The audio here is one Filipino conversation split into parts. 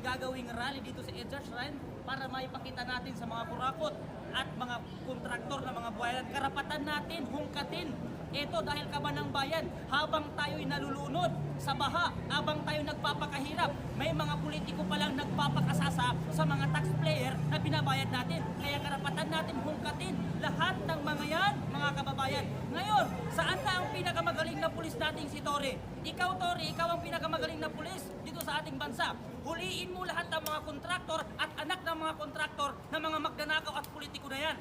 gagawing rally dito sa EDSA Shrine para maipakita natin sa mga kurakot at mga kontraktor na mga buhayan. Karapatan natin hungkatin ito dahil kaban ng bayan habang tayo'y nalulunod sa baha, habang tayo nagpapakahirap, may mga politiko palang nagpapakasasa sa mga taxpayer na binabayad natin. Kaya karapatan natin hungkatin lahat ng mga yan, mga kababayan. Ngayon, saan na ang pinakamagaling na pulis nating si Torre? Ikaw, Torre, ikaw ang pinakamagaling na pulis dito sa ating bansa. Huliin mo lahat ng mga kontraktor at anak ng mga kontraktor na mga magnanakaw at politiko na yan.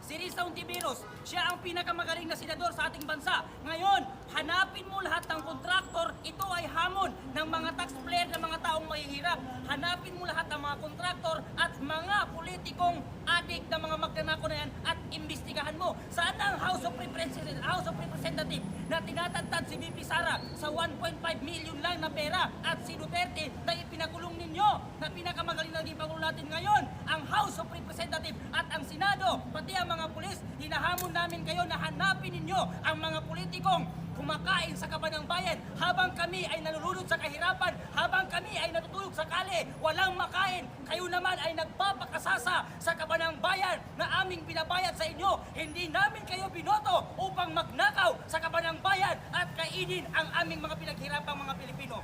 Si Risa Hontiveros, siya ang pinakamagaling na senador sa ating bansa. Ngayon, hanapin mo lahat ng kontraktor, ito ay hamon ng mga taxpayer ng mga taong mahihirap. Hanapin mo lahat ng mga kontraktor at mga politikong adik ng mga magnanakaw na yan at imbestigahan mo. Saan ang House of Representatives na tinatantad si VP Sara sa 1.5 million lang na pera at si Duterte na ipinakulong ninyo na pinakamagaling na naging pangulo natin ngayon? Ang House of Representatives at ang Senado, pati ang mga pulis, hinahamon namin kayo na hanapin ninyo ang mga politikong kumakain sa kaban ng bayan habang kami ay nalulunod sa kahirapan, habang kami ay natutulog sa kali, walang makain. Kayo naman ay nagpapakasasa sa kaban ng bayan na aming binabayad sa inyo. Hindi namin kayo binoto upang magnakaw sa kaban ng bayan at kainin ang aming mga pinaghirapang mga Pilipino.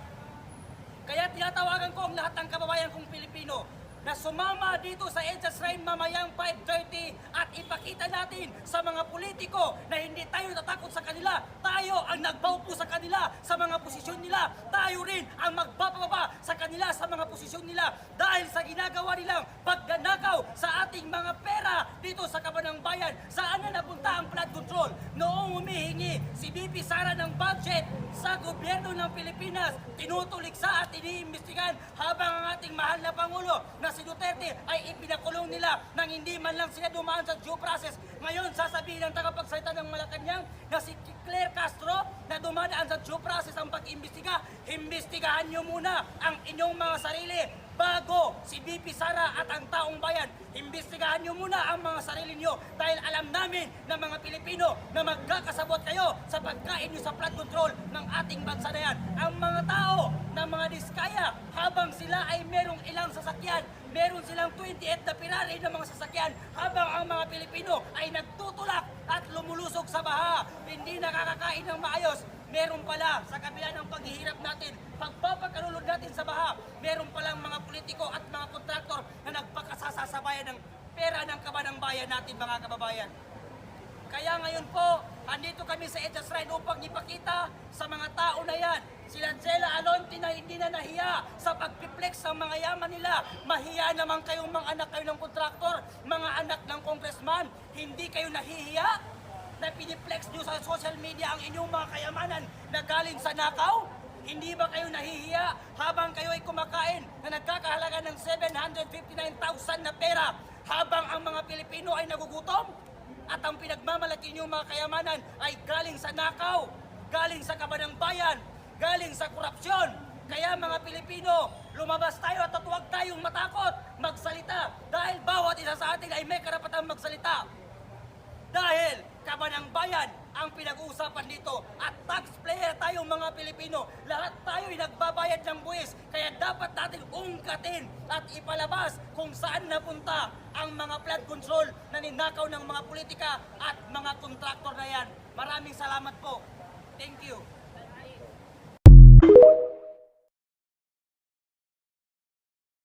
Kaya tinatawagan ko ang lahat ng kababayan kong Pilipino na sumama dito sa EDSA Shrine mamayang 5:30 at ipakita natin sa mga politiko na hindi tayo natakot sa kanila. Tayo ang nagbaupo sa kanila sa mga posisyon nila. Tayo rin ang magpapababa sa kanila sa mga posisyon nila dahil sa ginagawa nilang pagdanakaw sa ating mga pera dito sa kaban ng bayan. Saan na napunta ang flood control? Noong humihingi si VP Sara ng budget sa gobyerno ng Pilipinas, tinutuliksa at iniimbestigahan habang ang ating mahal na Pangulo na si Duterte ay ipinakulong nila nang hindi man lang sila dumaan sa due process. Ngayon, sasabihin ng tagapagsalita ng Malacanang na si Claire Castro na dumadaan sa due process ang pag-imbestiga. Imbestigahan nyo muna ang inyong mga sarili bago si VP Sara at ang taong bayan. Imbestigahan nyo muna ang mga sarili nyo dahil alam namin na mga Pilipino na magkakasabot kayo sa pagkain nyo sa flood control ng ating bansa na yan. Ang mga tao na mga diskaya habang sila ay merong ilang sasakyan, meron silang 28 na Ferrari na mga sasakyan habang ang mga Pilipino ay nagtutulak at lumulusog sa baha, hindi nakakakain ng maayos. Meron pala sa kabila ng paghihirap natin, pagpapakalulod natin sa baha, meron palang mga politiko at mga kontraktor na nagpakasasabayan ng pera ng kaban ng bayan natin, mga kababayan. Kaya ngayon po, andito kami sa EDSA Shrine upang ipakita sa mga tao na yan, sila Jela Alonte na hindi na nahiya sa pagpiplex ng mga yaman nila. Mahiya naman kayong mga anak kayo ng kontraktor, mga anak ng congressman, hindi kayo nahihiya na piniplex nyo sa social media ang inyong mga kayamanan na galing sa nakaw? Hindi ba kayo nahihiya habang kayo ay kumakain na nagkakahalaga ng 759,000 na pera habang ang mga Pilipino ay nagugutom? At ang pinagmamalaki nyo mga kayamanan ay galing sa nakaw, galing sa kaban ng bayan, galing sa korupsyon. Kaya mga Pilipino, lumabas tayo at huwag tayong matakot magsalita dahil bawat isa sa atin ay may karapatang magsalita. Dahil kaban ng bayan ang pinag-uusapan dito at taxpayer tayong mga Pilipino. Lahat tayo ay nagbabayad ng buwis. Kaya dapat natin ungkatin at ipalabas kung saan napunta ang mga flood control na ninakaw ng mga politika at mga kontraktor na yan. Maraming salamat po. Thank you.